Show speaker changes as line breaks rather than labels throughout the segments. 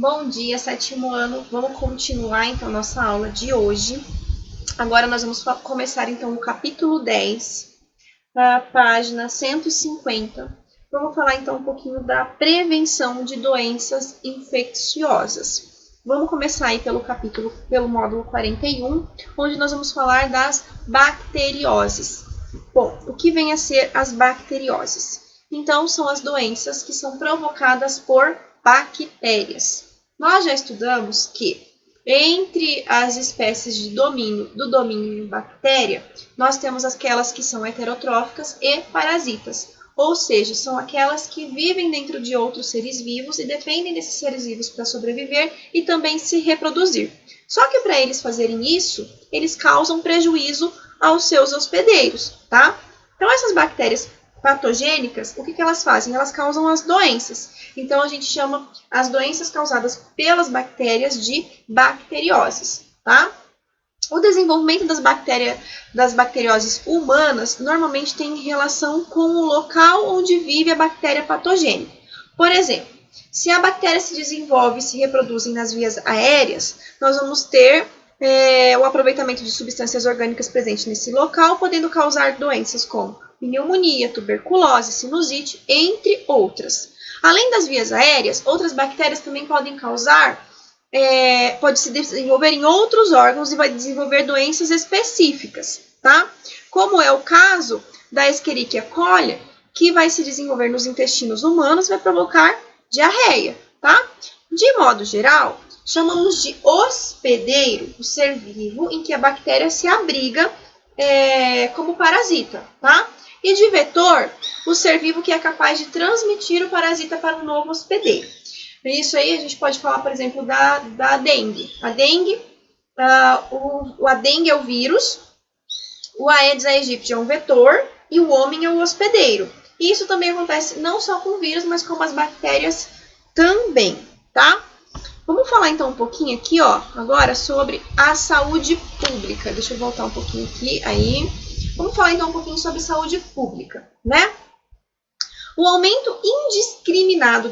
Bom dia, sétimo ano. Vamos continuar então nossa aula de hoje. Agora nós vamos começar então o capítulo 10, a página 150. Vamos falar então um pouquinho da prevenção de doenças infecciosas. Vamos começar aí pelo módulo 41, onde nós vamos falar das bacterioses. Bom, o que vem a ser as bacterioses? Então, são as doenças que são provocadas por bactérias. Nós já estudamos que entre as espécies do domínio bactéria, nós temos aquelas que são heterotróficas e parasitas, ou seja, são aquelas que vivem dentro de outros seres vivos e dependem desses seres vivos para sobreviver e também se reproduzir. Só que para eles fazerem isso, eles causam prejuízo aos seus hospedeiros, tá? Então essas bactérias patogênicas, o que elas fazem? Elas causam as doenças. Então a gente chama as doenças causadas pelas bactérias de bacterioses, tá? O desenvolvimento das bacterioses humanas normalmente tem relação com o local onde vive a bactéria patogênica. Por exemplo, se a bactéria se desenvolve e se reproduz nas vias aéreas, nós vamos ter o aproveitamento de substâncias orgânicas presentes nesse local, podendo causar doenças como pneumonia, tuberculose, sinusite, entre outras. Além das vias aéreas, outras bactérias também podem causar, pode se desenvolver em outros órgãos e vai desenvolver doenças específicas, tá? Como é o caso da Escherichia coli, que vai se desenvolver nos intestinos humanos e vai provocar diarreia, tá? De modo geral, chamamos de hospedeiro o ser vivo em que a bactéria se abriga como parasita, tá? E de vetor, o ser vivo que é capaz de transmitir o parasita para um novo hospedeiro. Isso aí a gente pode falar, por exemplo, da dengue. A dengue é o vírus, o Aedes aegypti é um vetor e o homem é o hospedeiro. E isso também acontece não só com o vírus, mas com as bactérias também, tá? Vamos falar então um pouquinho aqui, ó, agora sobre a saúde pública. Deixa eu voltar um pouquinho aqui, aí. Vamos falar então um pouquinho sobre saúde pública, né? O aumento indiscriminado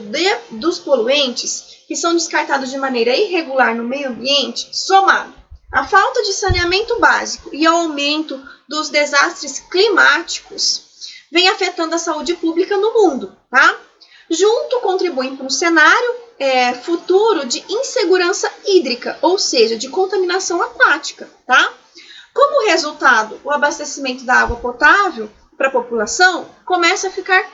dos poluentes que são descartados de maneira irregular no meio ambiente, somado à falta de saneamento básico e ao aumento dos desastres climáticos, vem afetando a saúde pública no mundo, tá? Junto contribuem para um cenário futuro de insegurança hídrica, ou seja, de contaminação aquática, tá? Como resultado, o abastecimento da água potável para a população começa a ficar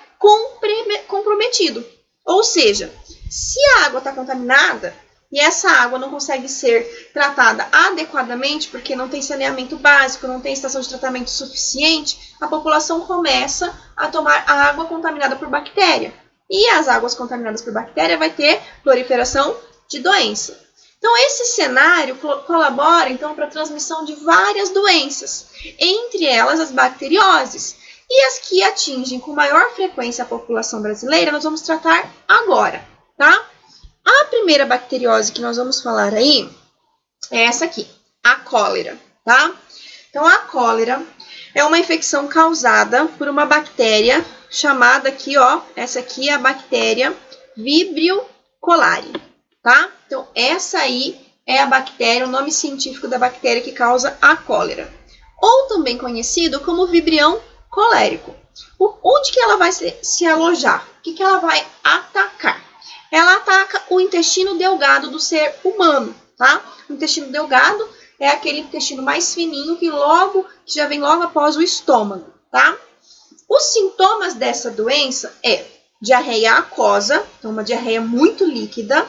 comprometido. Ou seja, se a água está contaminada e essa água não consegue ser tratada adequadamente, porque não tem saneamento básico, não tem estação de tratamento suficiente, a população começa a tomar a água contaminada por bactéria. E as águas contaminadas por bactéria vai ter proliferação de doença. Então, esse cenário colabora então, para a transmissão de várias doenças, entre elas as bacterioses. E as que atingem com maior frequência a população brasileira, nós vamos tratar agora, tá? A primeira bacteriose que nós vamos falar aí é essa aqui, a cólera, tá? Então, a cólera é uma infecção causada por uma bactéria chamada aqui, ó, essa aqui é a bactéria Vibrio cholerae, tá? Então, essa aí é a bactéria, o nome científico da bactéria que causa a cólera, ou também conhecido como vibrião colérico. Onde que ela vai se alojar? O que ela vai atacar? Ela ataca o intestino delgado do ser humano, tá? O intestino delgado é aquele intestino mais fininho que já vem logo após o estômago, tá? Os sintomas dessa doença é diarreia aquosa, então uma diarreia muito líquida,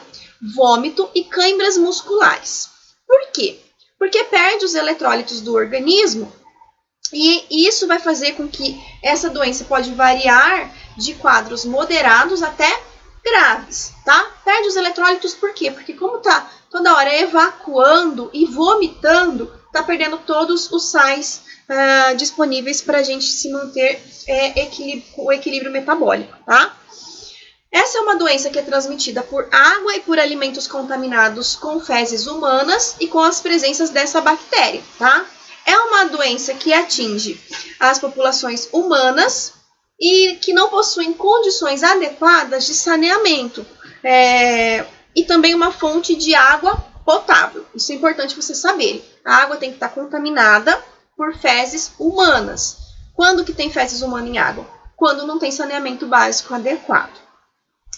vômito e câimbras musculares. Por quê? Porque perde os eletrólitos do organismo e isso vai fazer com que essa doença pode variar de quadros moderados até graves, tá? Perde os eletrólitos por quê? Porque como tá toda hora evacuando e vomitando, tá perdendo todos os sais disponíveis para a gente se manter o equilíbrio metabólico, tá? Essa é uma doença que é transmitida por água e por alimentos contaminados com fezes humanas e com as presenças dessa bactéria, tá? É uma doença que atinge as populações humanas e que não possuem condições adequadas de saneamento. e também uma fonte de água potável. Isso é importante você saber. A água tem que estar contaminada por fezes humanas. Quando que tem fezes humanas em água? Quando não tem saneamento básico adequado.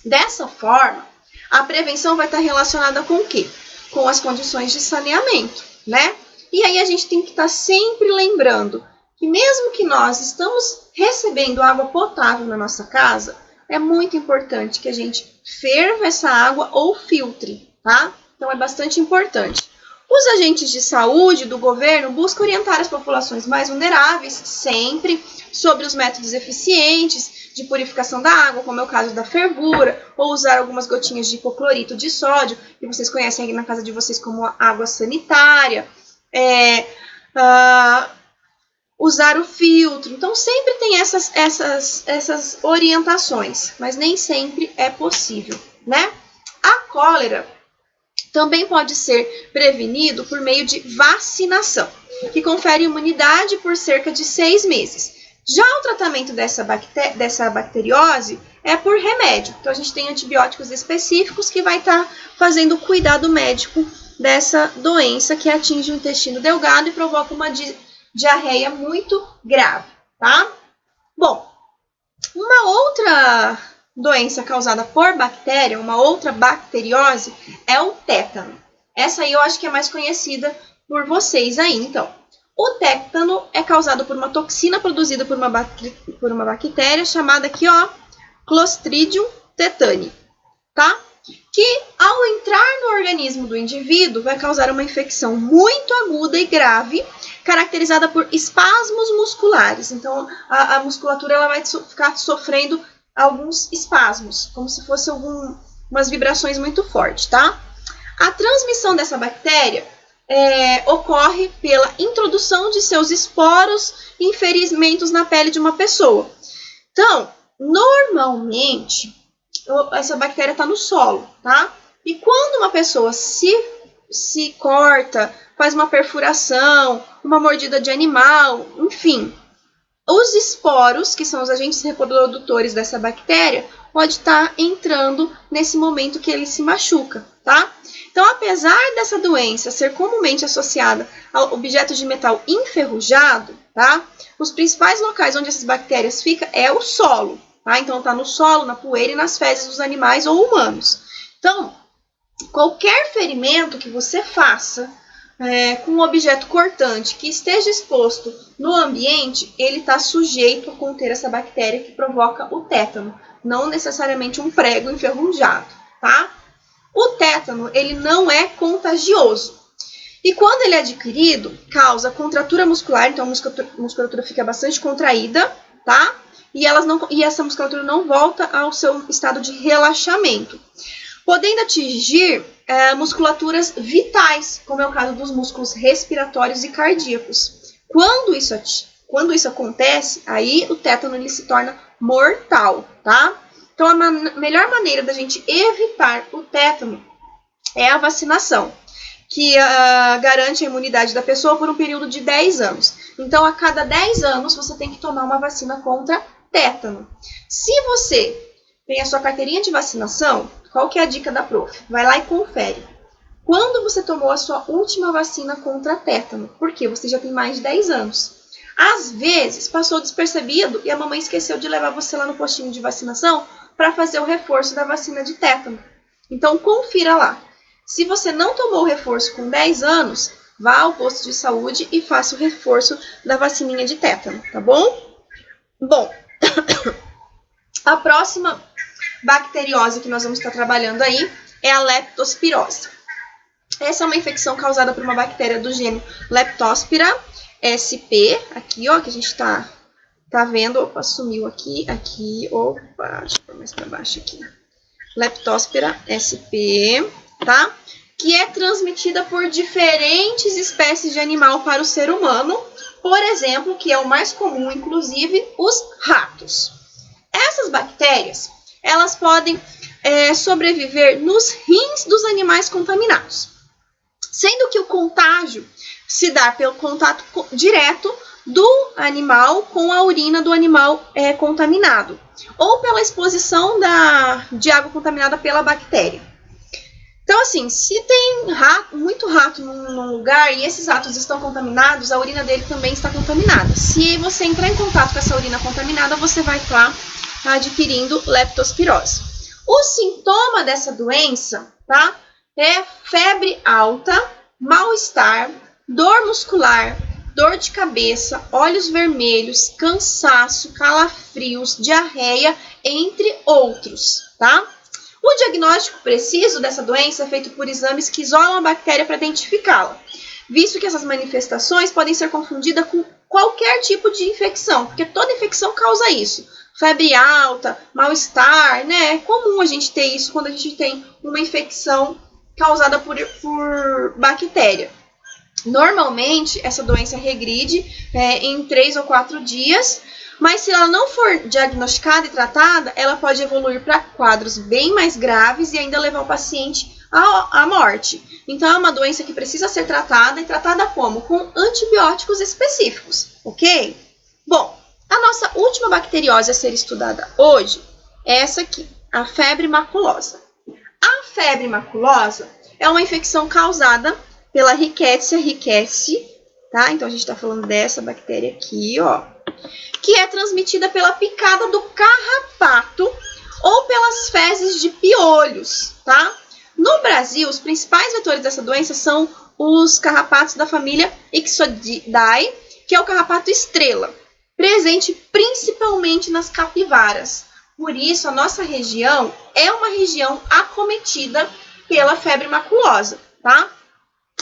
Dessa forma, a prevenção vai estar relacionada com o quê? Com as condições de saneamento, né? E aí a gente tem que estar sempre lembrando que mesmo que nós estamos recebendo água potável na nossa casa, é muito importante que a gente ferva essa água ou filtre, tá? Então é bastante importante. Os agentes de saúde do governo buscam orientar as populações mais vulneráveis sempre sobre os métodos eficientes de purificação da água, como é o caso da fervura, ou usar algumas gotinhas de hipoclorito de sódio, que vocês conhecem aqui na casa de vocês como água sanitária, usar o filtro. Então, sempre tem essas orientações, mas nem sempre é possível, né? A cólera também pode ser prevenido por meio de vacinação, que confere imunidade por cerca de 6 meses. Já o tratamento dessa bacteriose é por remédio. Então, a gente tem antibióticos específicos que vai estar fazendo o cuidado médico dessa doença que atinge o intestino delgado e provoca uma diarreia muito grave, tá? Bom, uma outra doença causada por bactéria, uma outra bacteriose, é o tétano. Essa aí eu acho que é mais conhecida por vocês aí, então. O tétano é causado por uma toxina produzida por uma bactéria chamada aqui, ó, Clostridium tetani, tá? Que ao entrar no organismo do indivíduo vai causar uma infecção muito aguda e grave, caracterizada por espasmos musculares. Então, a musculatura ela vai ficar sofrendo alguns espasmos, como se fossem umas vibrações muito fortes, tá? A transmissão dessa bactéria ocorre pela introdução de seus esporos em ferimentos na pele de uma pessoa. Então, normalmente, essa bactéria está no solo, tá? E quando uma pessoa se corta, faz uma perfuração, uma mordida de animal, enfim, os esporos, que são os agentes reprodutores dessa bactéria, pode estar entrando nesse momento que ele se machuca, tá? Então, apesar dessa doença ser comumente associada a objetos de metal enferrujado, tá? Os principais locais onde essas bactérias ficam é o solo, tá? Então, tá no solo, na poeira e nas fezes dos animais ou humanos. Então, qualquer ferimento que você faça com um objeto cortante que esteja exposto no ambiente, ele está sujeito a conter essa bactéria que provoca o tétano, não necessariamente um prego enferrujado, tá? O tétano, ele não é contagioso. E quando ele é adquirido, causa contratura muscular, então a musculatura fica bastante contraída, tá? E essa musculatura não volta ao seu estado de relaxamento, podendo atingir musculaturas vitais, como é o caso dos músculos respiratórios e cardíacos. Quando isso acontece, aí o tétano ele se torna mortal, tá? Então, a melhor maneira da gente evitar o tétano é a vacinação, que garante a imunidade da pessoa por um período de 10 anos. Então, a cada 10 anos, você tem que tomar uma vacina contra tétano. Se você tem a sua carteirinha de vacinação, qual que é a dica da prof? Vai lá e confere. Quando você tomou a sua última vacina contra tétano? Porque você já tem mais de 10 anos. Às vezes, passou despercebido e a mamãe esqueceu de levar você lá no postinho de vacinação para fazer o reforço da vacina de tétano. Então, confira lá. Se você não tomou o reforço com 10 anos, vá ao posto de saúde e faça o reforço da vacininha de tétano, tá bom? Bom, a próxima bacteriose que nós vamos estar trabalhando aí é a leptospirose. Essa é uma infecção causada por uma bactéria do gênero Leptospira sp, aqui ó, que a gente tá vendo, opa, sumiu aqui, opa, deixa eu pôr mais para baixo aqui. Leptospira sp, tá? Que é transmitida por diferentes espécies de animal para o ser humano, por exemplo, que é o mais comum, inclusive, os ratos. Essas bactérias, elas podem sobreviver nos rins dos animais contaminados, sendo que o contágio se dá pelo contato direto do animal com a urina do animal contaminado, ou pela exposição de água contaminada pela bactéria. Então, assim, se tem muito rato num lugar e esses ratos estão contaminados, a urina dele também está contaminada. Se você entrar em contato com essa urina contaminada, você vai estar adquirindo leptospirose. O sintoma dessa doença, tá? É febre alta, mal-estar, dor muscular, dor de cabeça, olhos vermelhos, cansaço, calafrios, diarreia, entre outros, tá? O diagnóstico preciso dessa doença é feito por exames que isolam a bactéria para identificá-la, visto que essas manifestações podem ser confundidas com qualquer tipo de infecção, porque toda infecção causa isso. Febre alta, mal-estar, né? É comum a gente ter isso quando a gente tem uma infecção causada por bactéria. Normalmente, essa doença regride em 3 ou 4 dias, mas se ela não for diagnosticada e tratada, ela pode evoluir para quadros bem mais graves e ainda levar o paciente à morte. Então, é uma doença que precisa ser tratada, e tratada como? Com antibióticos específicos, ok? Bom, a nossa última bacteriose a ser estudada hoje é essa aqui, a febre maculosa. A febre maculosa é uma infecção causada pela Rickettsia rickettsii, tá? Então, a gente está falando dessa bactéria aqui, ó, que é transmitida pela picada do carrapato ou pelas fezes de piolhos, tá? No Brasil, os principais vetores dessa doença são os carrapatos da família Ixodidae, que é o carrapato estrela, presente principalmente nas capivaras. Por isso, a nossa região é uma região acometida pela febre maculosa, tá?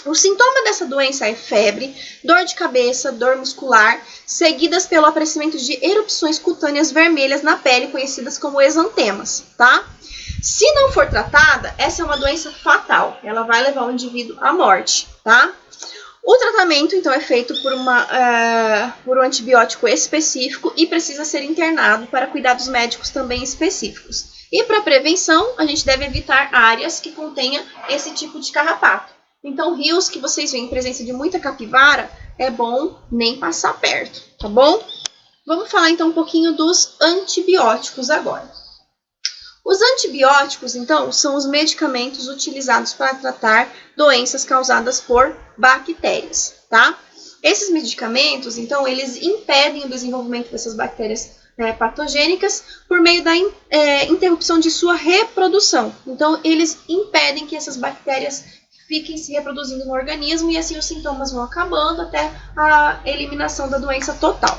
O sintoma dessa doença é febre, dor de cabeça, dor muscular, seguidas pelo aparecimento de erupções cutâneas vermelhas na pele, conhecidas como exantemas, tá? Se não for tratada, essa é uma doença fatal. Ela vai levar o indivíduo à morte, tá? O tratamento, então, é feito por um antibiótico específico e precisa ser internado para cuidados médicos também específicos. E para prevenção, a gente deve evitar áreas que contenham esse tipo de carrapato. Então, rios que vocês veem em presença de muita capivara, é bom nem passar perto, tá bom? Vamos falar, então, um pouquinho dos antibióticos agora. Os antibióticos, então, são os medicamentos utilizados para tratar doenças causadas por bactérias, tá? Esses medicamentos, então, eles impedem o desenvolvimento dessas bactérias patogênicas por meio da interrupção de sua reprodução. Então, eles impedem que essas bactérias fiquem se reproduzindo no organismo e assim os sintomas vão acabando até a eliminação da doença total.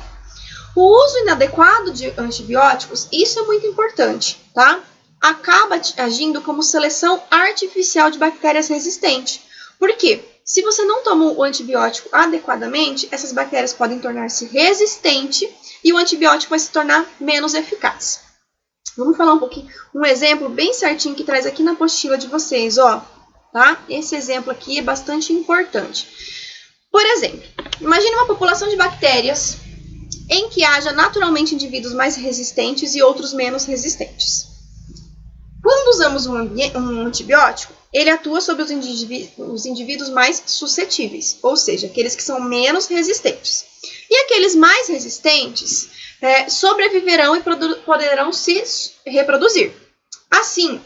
O uso inadequado de antibióticos, isso é muito importante, tá? Acaba agindo como seleção artificial de bactérias resistentes. Por quê? Se você não toma o antibiótico adequadamente, essas bactérias podem tornar-se resistentes e o antibiótico vai se tornar menos eficaz. Vamos falar um exemplo bem certinho que traz aqui na apostila de vocês, ó. Tá? Esse exemplo aqui é bastante importante. Por exemplo, imagine uma população de bactérias em que haja naturalmente indivíduos mais resistentes e outros menos resistentes. Quando usamos um antibiótico, ele atua sobre os indivíduos mais suscetíveis, ou seja, aqueles que são menos resistentes. E aqueles mais resistentes sobreviverão e poderão se reproduzir. Assim,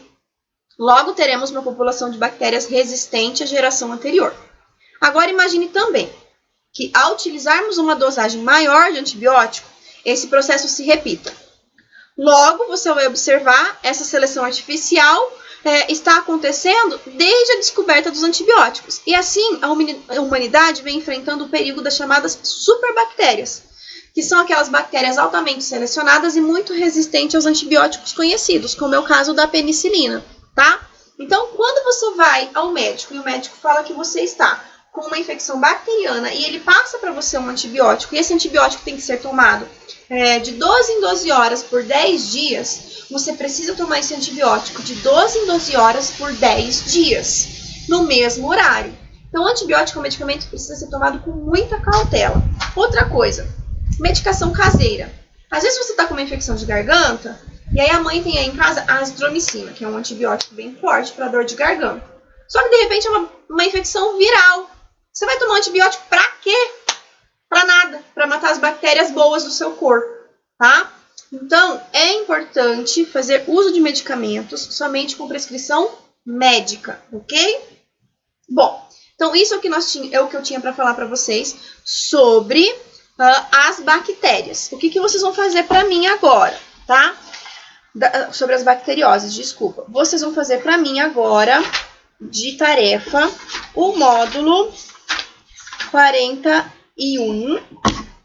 logo teremos uma população de bactérias resistente à geração anterior. Agora imagine também que ao utilizarmos uma dosagem maior de antibiótico, esse processo se repita. Logo, você vai observar essa seleção artificial está acontecendo desde a descoberta dos antibióticos. E assim, a humanidade vem enfrentando o perigo das chamadas superbactérias, que são aquelas bactérias altamente selecionadas e muito resistentes aos antibióticos conhecidos, como é o caso da penicilina. Tá? Então, quando você vai ao médico e o médico fala que você está com uma infecção bacteriana e ele passa para você um antibiótico, e esse antibiótico tem que ser tomado de 12 em 12 horas por 10 dias, você precisa tomar esse antibiótico de 12 em 12 horas por 10 dias, no mesmo horário. Então, o antibiótico é um medicamento que precisa ser tomado com muita cautela. Outra coisa, medicação caseira. Às vezes você está com uma infecção de garganta, e aí a mãe tem aí em casa a azitromicina, que é um antibiótico bem forte para dor de garganta. Só que de repente é uma infecção viral. Você vai tomar um antibiótico para quê? Para nada, para matar as bactérias boas do seu corpo, tá? Então, é importante fazer uso de medicamentos somente com prescrição médica, ok? Bom, então isso é o que eu tinha para falar para vocês sobre as bactérias. O que vocês vão fazer para mim agora, tá? Sobre as bacterioses, desculpa. Vocês vão fazer para mim agora, de tarefa, o módulo 41,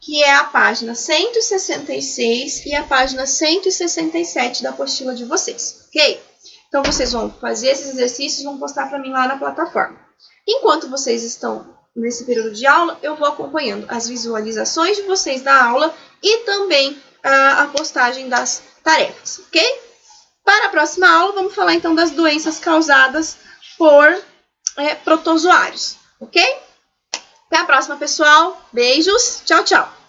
que é a página 166 e a página 167 da apostila de vocês, ok? Então, vocês vão fazer esses exercícios e vão postar para mim lá na plataforma. Enquanto vocês estão nesse período de aula, eu vou acompanhando as visualizações de vocês da aula e também a postagem das tarefas, ok? Para a próxima aula, vamos falar então das doenças causadas por protozoários, ok? Até a próxima, pessoal. Beijos. Tchau, tchau.